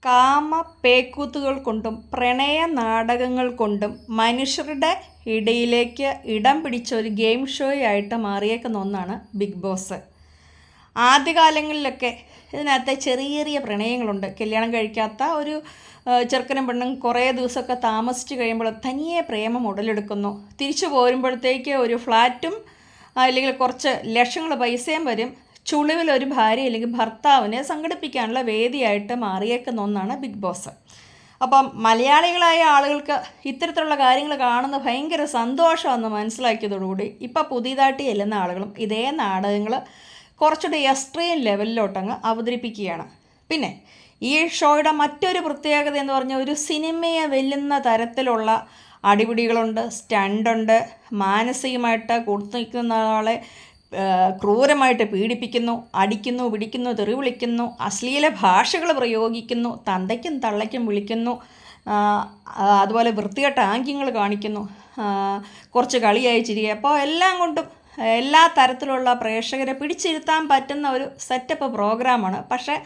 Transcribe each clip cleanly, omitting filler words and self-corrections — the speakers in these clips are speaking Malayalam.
കാമ പേക്കൂത്തുകൾ കൊണ്ടും പ്രണയ നാടകങ്ങൾ കൊണ്ടും മനുഷ്യരുടെ ഇടയിലേക്ക് ഇടം പിടിച്ച ഒരു ഗെയിം ഷോയായിട്ട് മാറിയേക്കുന്ന ഒന്നാണ് ബിഗ് ബോസ്. ആദ്യകാലങ്ങളിലൊക്കെ ഇതിനകത്ത് ചെറിയ ചെറിയ പ്രണയങ്ങളുണ്ട്. കല്യാണം കഴിക്കാത്ത ഒരു ചെറുക്കനും പെണ്ണും കുറേ ദിവസമൊക്കെ താമസിച്ച് കഴിയുമ്പോൾ തനിയെ പ്രേമം ഉടലെടുക്കുന്നു. തിരിച്ചു പോരുമ്പോഴത്തേക്ക് ഒരു ഫ്ലാറ്റും അല്ലെങ്കിൽ കുറച്ച് ലക്ഷങ്ങൾ പൈസയും വരും. ചുളിവിൽ ഒരു ഭാര്യ അല്ലെങ്കിൽ ഭർത്താവിനെ സംഘടിപ്പിക്കാനുള്ള വേദിയായിട്ട് മാറിയേക്കുന്ന ഒന്നാണ് ബിഗ് ബോസ്. അപ്പം മലയാളികളായ ആളുകൾക്ക് ഇത്തരത്തിലുള്ള കാര്യങ്ങൾ കാണുന്ന ഭയങ്കര സന്തോഷമാണെന്ന് മനസ്സിലാക്കിയതോടുകൂടി ഇപ്പോൾ പുതിയതായിട്ട് ചെല്ലുന്ന ആളുകളും ഇതേ നാടകങ്ങൾ കുറച്ചുകൂടി എക്സ്ട്രീം ലെവലിലോട്ടങ്ങ് അവതരിപ്പിക്കുകയാണ്. പിന്നെ ഈ ഷോയുടെ മറ്റൊരു പ്രത്യേകത എന്ന് പറഞ്ഞാൽ ഒരു സിനിമയെ വെല്ലുന്ന തരത്തിലുള്ള അടിപിടികളുണ്ട്, സ്റ്റണ്ടുണ്ട്, മാനസികമായിട്ട് കൊടുത്തു നിൽക്കുന്ന ആളെ ക്രൂരമായിട്ട് പീഡിപ്പിക്കുന്നു, അടിക്കുന്നു, പിടിക്കുന്നു, തെറി വിളിക്കുന്നു, അശ്ലീല ഭാഷകൾ പ്രയോഗിക്കുന്നു, തന്തയ്ക്കും തള്ളയ്ക്കും വിളിക്കുന്നു, അതുപോലെ വൃത്തികെട്ട ആംഗ്യങ്ങൾ കാണിക്കുന്നു, കുറച്ച് കളിയായി ചിരിക്കുക. അപ്പോൾ എല്ലാം കൊണ്ടും എല്ലാ തരത്തിലുള്ള പ്രേക്ഷകരെ പിടിച്ചിരുത്താൻ പറ്റുന്ന ഒരു സെറ്റപ്പ് പ്രോഗ്രാമാണ്. പക്ഷേ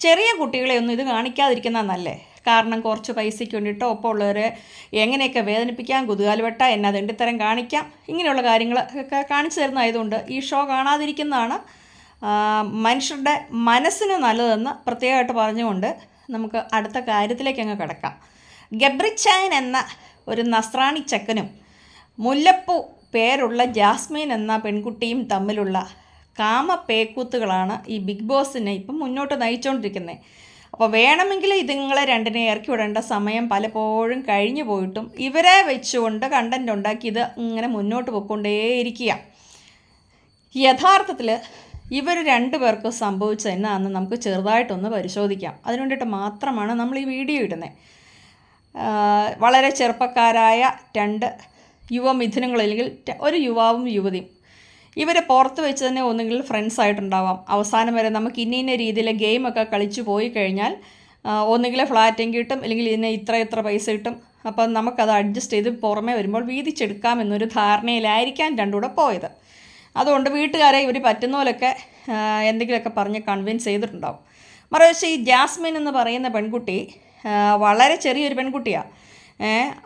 ചെറിയ കുട്ടികളെ ഒന്നും ഇത് കാണിക്കാതിരിക്കുന്നത് നല്ലേ. കാരണം കുറച്ച് പൈസയ്ക്ക് വേണ്ടിയിട്ട് ഒപ്പമുള്ളവരെ എങ്ങനെയൊക്കെ വേദനിപ്പിക്കാം, കുതുകാലുവെട്ട എന്നാ തെണ്ടിത്തരം കാണിക്കാം, ഇങ്ങനെയുള്ള കാര്യങ്ങളൊക്കെ കാണിച്ചു തരുന്നതായതുകൊണ്ട് ഈ ഷോ കാണാതിരിക്കുന്നതാണ് മനുഷ്യരുടെ മനസ്സിന് നല്ലതെന്ന് പ്രത്യേകമായിട്ട് പറഞ്ഞുകൊണ്ട് നമുക്ക് അടുത്ത കാര്യത്തിലേക്ക് അങ്ങ് കിടക്കാം. ഗബ്രിച്ചായൻ എന്ന ഒരു നസ്രാണി ചെക്കനും മുല്ലപ്പൂ പേരുള്ള ജാസ്മിൻ എന്ന പെൺകുട്ടിയും തമ്മിലുള്ള കാമപേക്കൂത്തുകളാണ് ഈ ബിഗ് ബോസിനെ ഇപ്പം മുന്നോട്ട് നയിച്ചുകൊണ്ടിരിക്കുന്നത്. അപ്പോൾ വേണമെങ്കിൽ ഇതുങ്ങളെ രണ്ടിനെ ഇറക്കി വിടേണ്ട സമയം പലപ്പോഴും കഴിഞ്ഞു പോയിട്ടും ഇവരെ വെച്ചുകൊണ്ട് കണ്ടൻറ് ഉണ്ടാക്കി ഇത് ഇങ്ങനെ മുന്നോട്ട് പോയിക്കൊണ്ടേയിരിക്കുക. യഥാർത്ഥത്തിൽ ഇവർ രണ്ടുപേർക്കും സംഭവിച്ചത് എന്നാന്ന് നമുക്ക് ചെറുതായിട്ടൊന്ന് പരിശോധിക്കാം. അതിനു വേണ്ടിയിട്ട് മാത്രമാണ് നമ്മൾ ഈ വീഡിയോ ഇടുന്നത്. വളരെ ചെറുപ്പക്കാരായ രണ്ട് യുവമിഥുനങ്ങൾ അല്ലെങ്കിൽ ഒരു യുവാവും യുവതിയും ഇവരെ പുറത്ത് വെച്ച് തന്നെ ഒന്നുകിൽ ഫ്രണ്ട്സ് ആയിട്ടുണ്ടാവാം. അവസാനം വരെ നമുക്ക് ഇന്ന രീതിയിൽ ഗെയിമൊക്കെ കളിച്ചു പോയി കഴിഞ്ഞാൽ ഒന്നുകിൽ ഫ്ലാറ്റും കിട്ടും, അല്ലെങ്കിൽ ഇതിന് ഇത്ര പൈസ കിട്ടും. അപ്പം നമുക്കത് അഡ്ജസ്റ്റ് ചെയ്ത് പുറമേ വരുമ്പോൾ വീതിച്ചെടുക്കാം എന്നൊരു ധാരണയിലായിരിക്കാം രണ്ടുകൂടെ പോയത്. അതുകൊണ്ട് വീട്ടുകാരെ ഇവർ പറ്റുന്ന പോലൊക്കെ എന്തെങ്കിലുമൊക്കെ പറഞ്ഞ് കൺവിൻസ് ചെയ്തിട്ടുണ്ടാവും. മറിച്ച് ഈ ജാസ്മിൻ എന്ന് പറയുന്ന പെൺകുട്ടി വളരെ ചെറിയൊരു പെൺകുട്ടിയാണ്.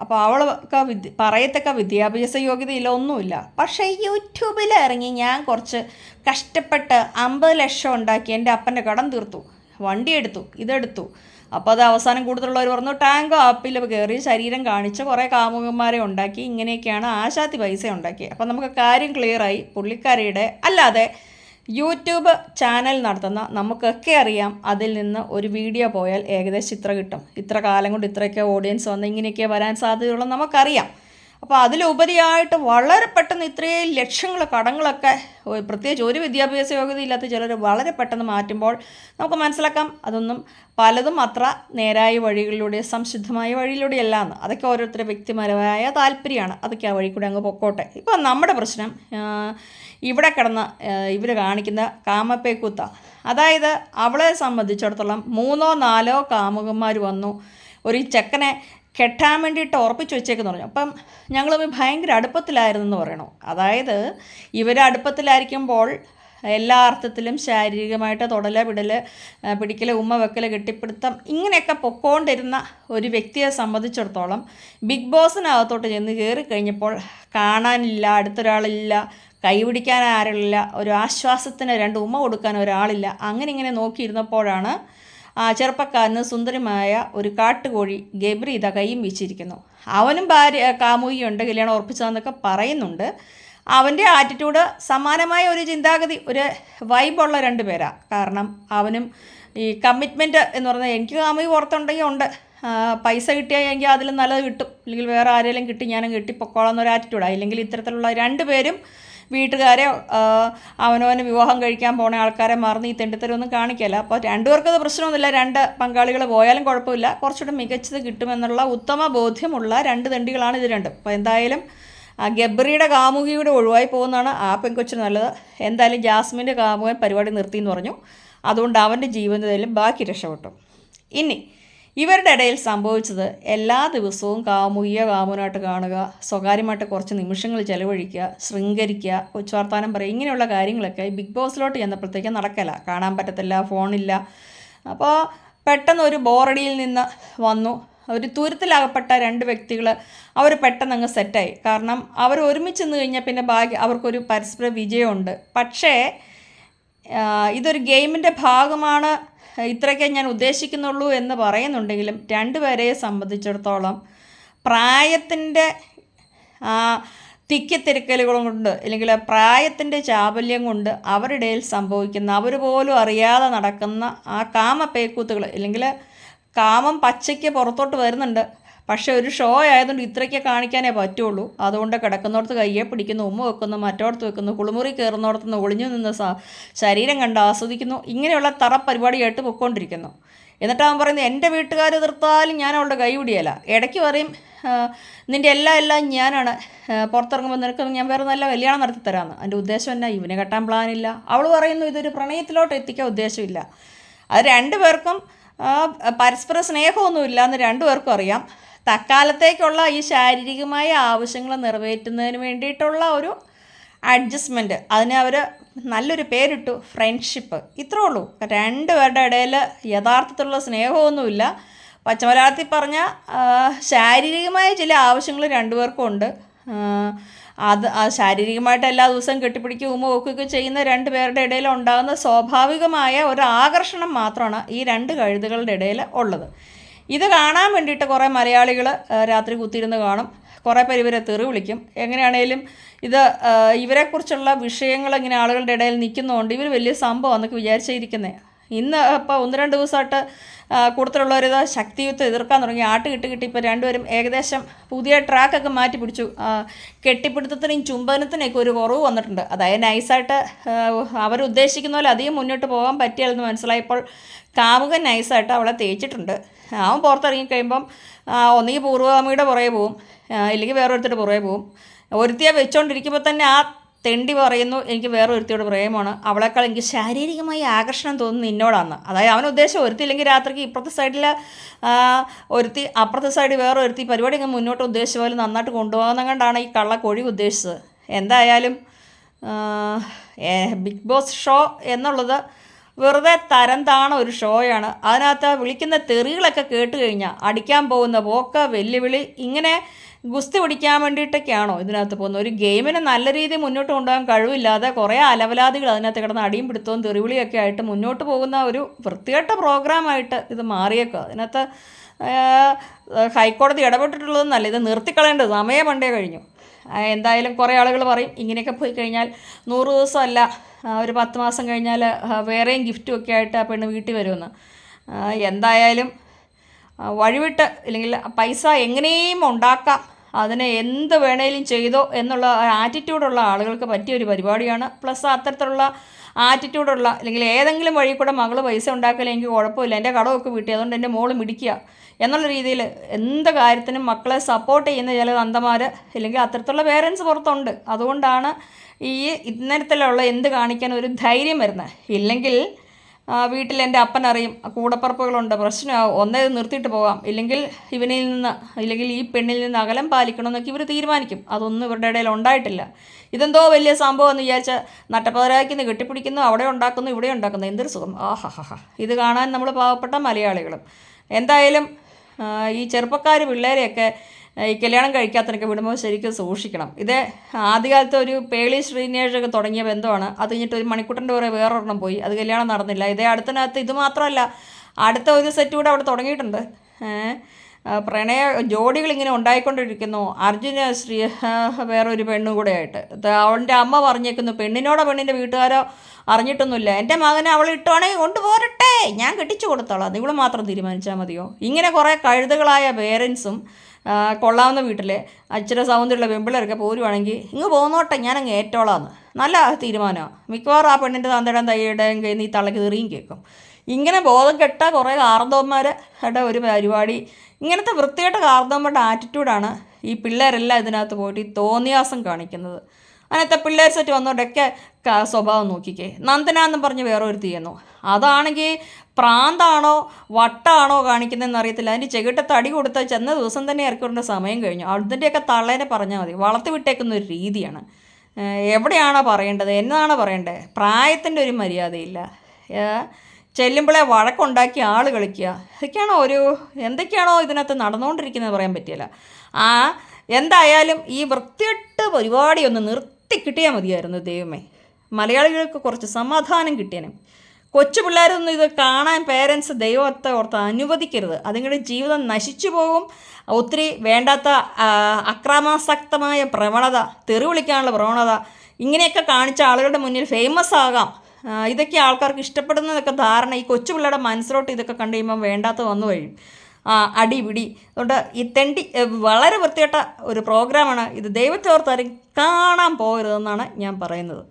അപ്പോൾ അവളൊക്കെ പറയത്തക്ക വിദ്യാഭ്യാസ യോഗ്യതയില്ല, ഒന്നുമില്ല. പക്ഷേ യൂട്യൂബിൽ ഇറങ്ങി ഞാൻ കുറച്ച് കഷ്ടപ്പെട്ട് 50 ലക്ഷം ഉണ്ടാക്കി എൻ്റെ അപ്പൻ്റെ കടം തീർത്തു, വണ്ടി എടുത്തു, ഇതെടുത്തു. അപ്പോൾ അത് അവസാനം കൂടുതലുള്ളവർ പറഞ്ഞു ടാങ്കോ ആപ്പിൽ കയറി ശരീരം കാണിച്ച് കുറേ കാമുകന്മാരെ ഉണ്ടാക്കി, ഇങ്ങനെയൊക്കെയാണ് ആശാത്തി പൈസ ഉണ്ടാക്കി. അപ്പോൾ നമുക്ക് കാര്യം ക്ലിയറായി. പുള്ളിക്കാരിയുടെ അല്ലാതെ യൂട്യൂബ് ചാനൽ നടത്തുന്ന നമുക്കൊക്കെ അറിയാം, അതിൽ നിന്ന് ഒരു വീഡിയോ പോയാൽ ഏകദേശം ഇത്ര കിട്ടും, ഇത്ര കാലം കൊണ്ട് ഇത്രയൊക്കെ ഓഡിയൻസ് വന്ന് ഇങ്ങനെയൊക്കെ വരാൻ സാധ്യതയുള്ളത് നമുക്കറിയാം. അപ്പോൾ അതിലുപരിയായിട്ട് വളരെ പെട്ടെന്ന് ഇത്രയും ലക്ഷങ്ങൾ കടങ്ങളൊക്കെ പ്രത്യേകിച്ച് ഒരു വിദ്യാഭ്യാസ യോഗ്യത ഇല്ലാത്ത ചിലർ വളരെ പെട്ടെന്ന് മാറ്റുമ്പോൾ നമുക്ക് മനസ്സിലാക്കാം അതൊന്നും പലതും അത്ര നേരായ വഴികളിലൂടെ സംശുദ്ധമായ വഴിയിലൂടെയല്ലാന്ന്. അതൊക്കെ ഓരോരുത്തരുടെ വ്യക്തിപരമായ താല്പര്യമാണ്, അതൊക്കെ ആ വഴി കൂടെ അങ്ങ് പൊക്കോട്ടെ. ഇപ്പം നമ്മുടെ പ്രശ്നം ഇവിടെ കിടന്ന ഇവർ കാണിക്കുന്ന കാമപ്പേക്കൂത്ത. അതായത് അവളെ സംബന്ധിച്ചിടത്തോളം 3 or 4 കാമുകന്മാർ വന്നു ഒരു ചെക്കനെ കെട്ടാൻ വേണ്ടിയിട്ട് ഉറപ്പിച്ച് വെച്ചേക്കെന്ന് പറഞ്ഞു. അപ്പം ഞങ്ങൾ ഭയങ്കര അടുപ്പത്തിലായിരുന്നെന്ന് പറയണു. അതായത് ഇവർ അടുപ്പത്തിലായിരിക്കുമ്പോൾ എല്ലാ അർത്ഥത്തിലും ശാരീരികമായിട്ട് തൊടൽ, പിടിക്കൽ, ഉമ്മ വെക്കൽ, കെട്ടിപ്പിടുത്തം ഇങ്ങനെയൊക്കെ പൊക്കോണ്ടിരുന്ന ഒരു വ്യക്തിയെ സംബന്ധിച്ചിടത്തോളം ബിഗ് ബോസിനകത്തോട്ട് ചെന്ന് കയറി കഴിഞ്ഞപ്പോൾ കാണാനില്ല, അടുത്തൊരാളില്ല, കൈ പിടിക്കാൻ ആരുമില്ല, ഒരു ആശ്വാസത്തിന് 2 ഉമ്മ കൊടുക്കാൻ ഒരാളില്ല. അങ്ങനെ ഇങ്ങനെ നോക്കിയിരുന്നപ്പോഴാണ് ചെറുപ്പക്കാരന് സുന്ദരമായ ഒരു കാട്ടുകോഴി ഗബ്രി ഇതാ കൈയും വീച്ചിരിക്കുന്നു. അവനും ഭാര്യ കാമുകിയുണ്ട്, കല്യാണം ഉറപ്പിച്ചതെന്നൊക്കെ പറയുന്നുണ്ട്. അവൻ്റെ ആറ്റിറ്റ്യൂഡ് സമാനമായ ഒരു ചിന്താഗതി, ഒരു വൈബുള്ള 2 പേരാണ്. കാരണം അവനും ഈ കമ്മിറ്റ്മെൻറ്റ് എന്ന് പറഞ്ഞാൽ എനിക്ക് കാമുകി പുറത്തുണ്ടെങ്കിൽ ഉണ്ട്, പൈസ കിട്ടിയാൽ എനിക്ക് അതിൽ നല്ലത് കിട്ടും, അല്ലെങ്കിൽ വേറെ ആരെങ്കിലും കിട്ടി ഞാനും കെട്ടിപ്പൊക്കോളാം എന്നൊരു ആറ്റിറ്റ്യൂഡാണ്. ഇല്ലെങ്കിൽ ഇത്തരത്തിലുള്ള 2 പേരും വീട്ടുകാരെ അവനവന് വിവാഹം കഴിക്കാൻ പോണ ആൾക്കാരെ മറന്ന് ഈ തെണ്ടിത്തരമൊന്നും കാണിക്കില്ല. അപ്പോൾ 2 പേർക്കത് പ്രശ്നമൊന്നുമില്ല, 2 പങ്കാളികൾ പോയാലും കുഴപ്പമില്ല, കുറച്ചുകൂടെ മികച്ചത് കിട്ടുമെന്നുള്ള ഉത്തമ ബോധ്യമുള്ള 2 തെണ്ടികളാണ് ഇത് രണ്ടും. അപ്പോൾ എന്തായാലും ഗബ്രിയുടെ കാമുകിയുടെ ഒഴിവായി പോകുന്നതാണ് ആ പെൺകൊച്ചിന് നല്ലത്. എന്തായാലും ജാസ്മിൻ്റെ കാമുകൻ പരിപാടി നിർത്തിയെന്ന് പറഞ്ഞു, അതുകൊണ്ട് അവൻ്റെ ജീവിതത്തിലും ബാക്കി രക്ഷപ്പെട്ടു. ഇനി ഇവരുടെ ഇടയിൽ സംഭവിച്ചത് എല്ലാ ദിവസവും കാമുകനായിട്ട് കാണുക, സ്വകാര്യമായിട്ട് കുറച്ച് നിമിഷങ്ങൾ ചെലവഴിക്കുക, ശൃംഗരിക്കുക, കൊച്ചുവർത്താനം പറയുക, ഇങ്ങനെയുള്ള കാര്യങ്ങളൊക്കെ ബിഗ് ബോസിലോട്ട് ചെന്നപ്പോഴത്തേക്കും നടക്കില്ല, കാണാൻ പറ്റത്തില്ല, ഫോണില്ല. അപ്പോൾ പെട്ടെന്ന് ഒരു ബോറടിയിൽ നിന്ന് വന്നു. ഒരു തുരുത്തിലകപ്പെട്ട രണ്ട് വ്യക്തികൾ അവർ പെട്ടെന്ന് അങ്ങ് സെറ്റായി. കാരണം അവർ ഒരുമിച്ച് നിന്ന് കഴിഞ്ഞാൽ പിന്നെ ബാക്കി അവർക്കൊരു പരസ്പര വിജയമുണ്ട്. പക്ഷേ ഇതൊരു ഗെയിമിൻ്റെ ഭാഗമാണ്, ഇത്രയൊക്കെ ഞാൻ ഉദ്ദേശിക്കുന്നുള്ളൂ എന്ന് പറയുന്നുണ്ടെങ്കിലും രണ്ടുപേരെ സംബന്ധിച്ചിടത്തോളം പ്രായത്തിൻ്റെ തിക്കിത്തിരക്കലുകൾ കൊണ്ട് അല്ലെങ്കിൽ പ്രായത്തിൻ്റെ ചാബല്യം കൊണ്ട് അവരുടെ ഇടയിൽ സംഭവിക്കുന്ന, അവർ പോലും അറിയാതെ നടക്കുന്ന ആ കാമപ്പേക്കൂത്തുകൾ, അല്ലെങ്കിൽ കാമം പച്ചയ്ക്ക് പുറത്തോട്ട് വരുന്നുണ്ട്. പക്ഷെ ഒരു ഷോ ആയതുകൊണ്ട് ഇത്രയ്ക്ക് കാണിക്കാനേ പറ്റുള്ളൂ. അതുകൊണ്ട് കിടക്കുന്നിടത്ത് കയ്യെ പിടിക്കുന്നു, ഉമ്മ വെക്കുന്നു, മറ്റോടത്ത് വെക്കുന്നു, കുളിമുറി കയറുന്നിടത്തുനിന്ന് ഒളിഞ്ഞു നിന്ന് ശരീരം കണ്ട് ആസ്വദിക്കുന്നു. ഇങ്ങനെയുള്ള തറ പരിപാടിയായിട്ട് പൊയ്ക്കൊണ്ടിരിക്കുന്നു. എന്നിട്ട് അവൻ പറയുന്നത് എൻ്റെ വീട്ടുകാർ എതിർത്താലും ഞാൻ അവളുടെ കൈ പിടിയല്ല. ഇടയ്ക്ക് പറയും നിൻ്റെ എല്ലാം ഞാനാണ്, പുറത്തിറങ്ങുമ്പോൾ നിനക്ക് ഞാൻ വേറെ നല്ല കല്യാണം നടത്തി തരാമെന്ന്. അതിൻ്റെ ഉദ്ദേശം എന്നാ? ഇവനെ കെട്ടാൻ പ്ലാനില്ല. അവൾ പറയുന്നു ഇതൊരു പ്രണയത്തിലോട്ട് എത്തിക്കാൻ ഉദ്ദേശമില്ല. അത് രണ്ടുപേർക്കും പരസ്പര സ്നേഹമൊന്നുമില്ല എന്ന് രണ്ടുപേർക്കും അറിയാം. തക്കാലത്തേക്കുള്ള ഈ ശാരീരികമായ ആവശ്യങ്ങൾ നിറവേറ്റുന്നതിന് വേണ്ടിയിട്ടുള്ള ഒരു അഡ്ജസ്റ്റ്മെൻറ്റ്, അതിന് അവർ നല്ലൊരു പേരിട്ടു, ഫ്രണ്ട്ഷിപ്പ്. ഇത്രേ ഉള്ളൂ. രണ്ടുപേരുടെ ഇടയിൽ യഥാർത്ഥത്തിലുള്ള സ്നേഹമൊന്നുമില്ല. പച്ചമലയാളത്തിൽ പറഞ്ഞാൽ ശാരീരികമായ ചില ആവശ്യങ്ങൾ രണ്ടുപേർക്കും ഉണ്ട്. അത് ശാരീരികമായിട്ട് എല്ലാ ദിവസവും കെട്ടിപ്പിടിക്കുക ഉമ്മ വെക്കുകയൊക്കെ ചെയ്യുന്ന രണ്ട് പേരുടെ ഇടയിൽ ഉണ്ടാകുന്ന സ്വാഭാവികമായ ഒരു ആകർഷണം മാത്രമാണ് ഈ രണ്ട് കഴുതുകളുടെ ഇടയിൽ ഉള്ളത്. ഇത് കാണാൻ വേണ്ടിയിട്ട് കുറേ മലയാളികൾ രാത്രി കുത്തിയിരുന്ന് കാണും. കുറേ പേര് ഇവരെ തെറി വിളിക്കും. എങ്ങനെയാണേലും ഇത് ഇവരെക്കുറിച്ചുള്ള വിഷയങ്ങൾ ഇങ്ങനെ ആളുകളുടെ ഇടയിൽ നിൽക്കുന്നതുകൊണ്ട് ഇവർ വലിയ സംഭവം എന്നൊക്കെ വിചാരിച്ചിരിക്കുന്നത്. ഇന്ന് ഇപ്പോൾ 1-2 ദിവസമായിട്ട് കൂടുതലുള്ളവരിത് ശക്തിയുക്തം എതിർക്കാൻ തുടങ്ങി. ആട്ട് കിട്ടി ഇപ്പോൾ രണ്ടുപേരും ഏകദേശം പുതിയ ട്രാക്കൊക്കെ മാറ്റി പിടിച്ചു. കെട്ടിപ്പിടുത്തത്തിനും ചുംബനത്തിനൊക്കെ ഒരു കുറവ് വന്നിട്ടുണ്ട്. അതായത് നൈസായിട്ട് അവരുദ്ദേശിക്കുന്ന പോലെ അധികം മുന്നോട്ട് പോകാൻ പറ്റിയാലെന്ന് മനസ്സിലായപ്പോൾ കാമുകൻ നൈസായിട്ട് അവളെ തേച്ചിട്ടുണ്ട്. അവൻ പുറത്തിറങ്ങി കഴിയുമ്പം ഒന്നുകിൽ പൂർവ്വഗാമിയുടെ പുറകെ പോവും, ഇല്ലെങ്കിൽ വേറൊരുത്തിയുടെ പുറകെ പോവും. ഒരുത്തിയെ വെച്ചുകൊണ്ടിരിക്കുമ്പോൾ തന്നെ ആ തെണ്ടി പറയുന്നു എനിക്ക് വേറെ ഒരുത്തിയോട് പ്രേമമാണ്, അവളെക്കാൾ എനിക്ക് ശാരീരികമായി ആകർഷണം തോന്നുന്നു നിന്നോടാന്ന്. അതായത് അവൻ ഉദ്ദേശം ഒരുത്തില്ലെങ്കിൽ രാത്രിക്ക് ഇപ്പുറത്തെ സൈഡിൽ ഒരുത്തി, അപ്പുറത്തെ സൈഡിൽ വേറെ ഒരുത്തി, പരിപാടി ഇങ്ങനെ മുന്നോട്ട് ഉദ്ദേശിച്ച പോലെ നന്നായിട്ട് കൊണ്ടുപോകുന്നതുകൊണ്ടാണ് ഈ കള്ളക്കൊഴി ഉദ്ദേശിച്ചത്. എന്തായാലും ബിഗ് ബോസ് ഷോ എന്നുള്ളത് വെറുതെ തരം താണ ഒരു ഷോയാണ്. അതിനകത്ത് വിളിക്കുന്ന തെറികളൊക്കെ കേട്ട് കഴിഞ്ഞാൽ അടിക്കാൻ പോകുന്ന പോക്ക്, വെല്ലുവിളി, ഇങ്ങനെ ഗുസ്തി പിടിക്കാൻ വേണ്ടിയിട്ടൊക്കെയാണോ ഇതിനകത്ത് പോകുന്നത്? ഒരു ഗെയിമിനെ നല്ല രീതിയിൽ മുന്നോട്ട് കൊണ്ടുപോകാൻ കഴിവില്ലാതെ കുറേ അലവലാദികൾ അതിനകത്ത് കിടന്ന് അടിയും പിടുത്തവും തെറിവിളിയൊക്കെ ആയിട്ട് മുന്നോട്ട് പോകുന്ന ഒരു വൃത്തികെട്ട പ്രോഗ്രാമായിട്ട് ഇത് മാറിയേക്കുക. അതിനകത്ത് ഹൈക്കോടതി ഇടപെട്ടിട്ടുള്ളതെന്നല്ല, ഇത് നിർത്തിക്കളയേണ്ടത് സമയം പണ്ടേ കഴിഞ്ഞു. എന്തായാലും കുറേ ആളുകൾ പറയും ഇങ്ങനെയൊക്കെ പോയി കഴിഞ്ഞാൽ 100 ദിവസമല്ല ഒരു 10 മാസം കഴിഞ്ഞാൽ വേറെയും ഗിഫ്റ്റും ഒക്കെ ആയിട്ട് ആ പെണ്ണ് വീട്ടിൽ വരുമെന്ന്. എന്തായാലും വഴിവിട്ട് അല്ലെങ്കിൽ പൈസ എങ്ങനെയും ഉണ്ടാക്കാം, അതിനെ എന്ത് വേണേലും ചെയ്തോ എന്നുള്ള ആറ്റിറ്റ്യൂഡുള്ള ആളുകൾക്ക് പറ്റിയൊരു പരിപാടിയാണ്. പ്ലസ് അത്തരത്തിലുള്ള ആറ്റിറ്റ്യൂഡുള്ള അല്ലെങ്കിൽ ഏതെങ്കിലും വഴി കൂടെ മകൾ പൈസ ഉണ്ടാക്കിയാൽ എനിക്ക് കുഴപ്പമില്ല, എൻ്റെ കടമൊക്കെ വീട്ടി, അതുകൊണ്ട് എൻ്റെ മോള് മിടിക്കുക എന്നുള്ള രീതിയിൽ എന്ത് കാര്യത്തിനും മക്കളെ സപ്പോർട്ട് ചെയ്യുന്ന ചില തന്തമാർ അല്ലെങ്കിൽ അത്തരത്തിലുള്ള പേരൻസ് പുറത്തുണ്ട്. അതുകൊണ്ടാണ് ഈ ഇത്തരത്തിലുള്ള എന്ത് കാണിക്കാൻ ഒരു ധൈര്യം വരുന്നത്. ഇല്ലെങ്കിൽ വീട്ടിൽ എൻ്റെ അപ്പനറിയും കൂടപ്പറപ്പുകളുണ്ട്, പ്രശ്നമാവും, ഒന്നേ നിർത്തിയിട്ട് പോകാം, ഇല്ലെങ്കിൽ ഇവനിൽ നിന്ന് അല്ലെങ്കിൽ ഈ പെണ്ണിൽ നിന്ന് അകലം പാലിക്കണമെന്നൊക്കെ ഇവർ തീരുമാനിക്കും. അതൊന്നും ഇവരുടെ ഇടയിൽ ഉണ്ടായിട്ടില്ല. ഇതെന്തോ വലിയ സംഭവം എന്ന് വിചാരിച്ച് നട്ടപ്പതരാക്കിന്ന് കെട്ടിപ്പിടിക്കുന്നു, അവിടെ ഉണ്ടാക്കുന്നു, ഇവിടെ ഉണ്ടാക്കുന്നു, എന്തൊരു സുഖം, ആഹാ. ഇത് കാണാൻ നമ്മൾ പാവപ്പെട്ട മലയാളികളും. എന്തായാലും ഈ ചെറുപ്പക്കാർ പിള്ളേരെയൊക്കെ ഈ കല്യാണം കഴിക്കാത്തതിനൊക്കെ വിടുമ്പോൾ ശരിക്കും സൂക്ഷിക്കണം. ഇത് ആദ്യകാലത്ത് ഒരു പേളി ശ്രീനേഷൊക്കെ തുടങ്ങിയ ബന്ധമാണ്. അത് കഴിഞ്ഞിട്ട് ഒരു മണിക്കൂട്ടൻ്റെ കുറേ വേറൊരെണ്ണം പോയി, അത് കല്യാണം നടന്നില്ല. ഇതേ അടുത്തതിനകത്ത് ഇത് മാത്രമല്ല, അടുത്ത ഒരു സെറ്റ് കൂടെ അവിടെ തുടങ്ങിയിട്ടുണ്ട്. പ്രണയ ജോഡികളിങ്ങനെ ഉണ്ടായിക്കൊണ്ടിരിക്കുന്നു. അർജുന വേറൊരു പെണ്ണും കൂടെ ആയിട്ട് അവളുടെ അമ്മ പറഞ്ഞേക്കുന്നു, പെണ്ണിൻ്റെ വീട്ടുകാരോ അറിഞ്ഞിട്ടൊന്നുമില്ല, എൻ്റെ മകനെ അവൾ ഇട്ടുവാണെങ്കിൽ കൊണ്ടുപോരട്ടെ, ഞാൻ കെട്ടിച്ചു കൊടുത്തോളാം, നിങ്ങൾ മാത്രം തീരുമാനിച്ചാൽ മതിയോ. ഇങ്ങനെ കുറേ കഴുതുകളായ പേരൻസും കൊള്ളാവുന്ന വീട്ടിലെ അച്ഛനെ സൗന്ദര്യമുള്ള പെമ്പിള്ളേരൊക്കെ പോരുവാണെങ്കിൽ ഇങ്ങ് പോന്നോട്ടെ, ഞാനങ്ങ് ഏറ്റോളാന്ന്. നല്ല തീരുമാനമാണ്. മിക്കവാറും ആ പെണ്ണിൻ്റെ തന്തയുടെയും തയ്യുടെയും കയ്യിൽ നിന്ന് ഈ തള്ളക്ക് തെറിയും കേൾക്കും. ഇങ്ങനെ ബോധം കെട്ട കുറേ കാർന്നവന്മാരുടെ ഒരു പരിപാടി. ഇങ്ങനത്തെ വൃത്തികെട്ട കാർന്നവന്മാരുടെ ആറ്റിറ്റ്യൂഡാണ് ഈ പിള്ളേരെല്ലാം ഇതിനകത്ത് പോയിട്ട് ഈ തോന്നിയാസം കാണിക്കുന്നത്. അങ്ങനത്തെ പിള്ളേർ സെറ്റ് വന്നവരുടെയൊക്കെ സ്വഭാവം നോക്കിക്കേ. നന്ദനാന്നും പറഞ്ഞ് വേറെ ഒരു തീയുന്നു. അതാണെങ്കിൽ പ്രാന്താണോ വട്ടാണോ കാണിക്കുന്നതെന്ന് അറിയത്തില്ല. അതിൻ്റെ ചെകിട്ടത്ത് അടി കൊടുത്ത ചെന്ന ദിവസം തന്നെ ഇറക്കിവിടേണ്ട സമയം കഴിഞ്ഞു. അതിൻ്റെയൊക്കെ തള്ളേനെ പറഞ്ഞാൽ മതി. വളർത്തി വിട്ടേക്കുന്ന ഒരു രീതിയാണ്. എവിടെയാണോ പറയേണ്ടത്, എന്നാണോ പറയേണ്ടത്, പ്രായത്തിൻ്റെ ഒരു മര്യാദയില്ല. ചെല്ലുമ്പോഴേ വഴക്കുണ്ടാക്കി ആൾ കളിക്കുക, എന്തൊക്കെയാണോ ഇതിനകത്ത് നടന്നുകൊണ്ടിരിക്കുന്നത് പറയാൻ പറ്റില്ല. എന്തായാലും ഈ വൃത്തികെട്ട പരിപാടി ഒന്ന് നിർത്തി കിട്ടിയാൽ മതിയായിരുന്നു ദൈവമേ. മലയാളികൾക്ക് കുറച്ച് സമാധാനം കിട്ടിയേനെ. കൊച്ചു പിള്ളേരൊന്നും ഇത് കാണാൻ പേരൻസ് ദൈവത്തെ ഓർത്ത് അനുവദിക്കരുത്. അതുങ്ങളുടെ ജീവിതം നശിച്ചു പോകും. ഒത്തിരി വേണ്ടാത്ത അക്രമാസക്തമായ പ്രവണത, തെറി വിളിക്കാനുള്ള പ്രവണത, ഇങ്ങനെയൊക്കെ കാണിച്ച ആളുകളുടെ മുന്നിൽ ഫേമസ് ആകാം. ഇതൊക്കെ ആൾക്കാർക്ക് ഇഷ്ടപ്പെടുന്നതൊക്കെ ധാരണ ഈ കൊച്ചു പിള്ളേരുടെ മനസ്സിലോട്ട് ഇതൊക്കെ കണ്ടു കഴിയുമ്പോൾ വേണ്ടാത്ത വന്നു കഴിയും. അടിപിടി. അതുകൊണ്ട് ഈ വളരെ വൃത്തികെട്ട ഒരു പ്രോഗ്രാമാണ് ഇത്. ദൈവത്തെ ഓർത്താരും കാണാൻ പോകരുതെന്നാണ് ഞാൻ പറയുന്നത്.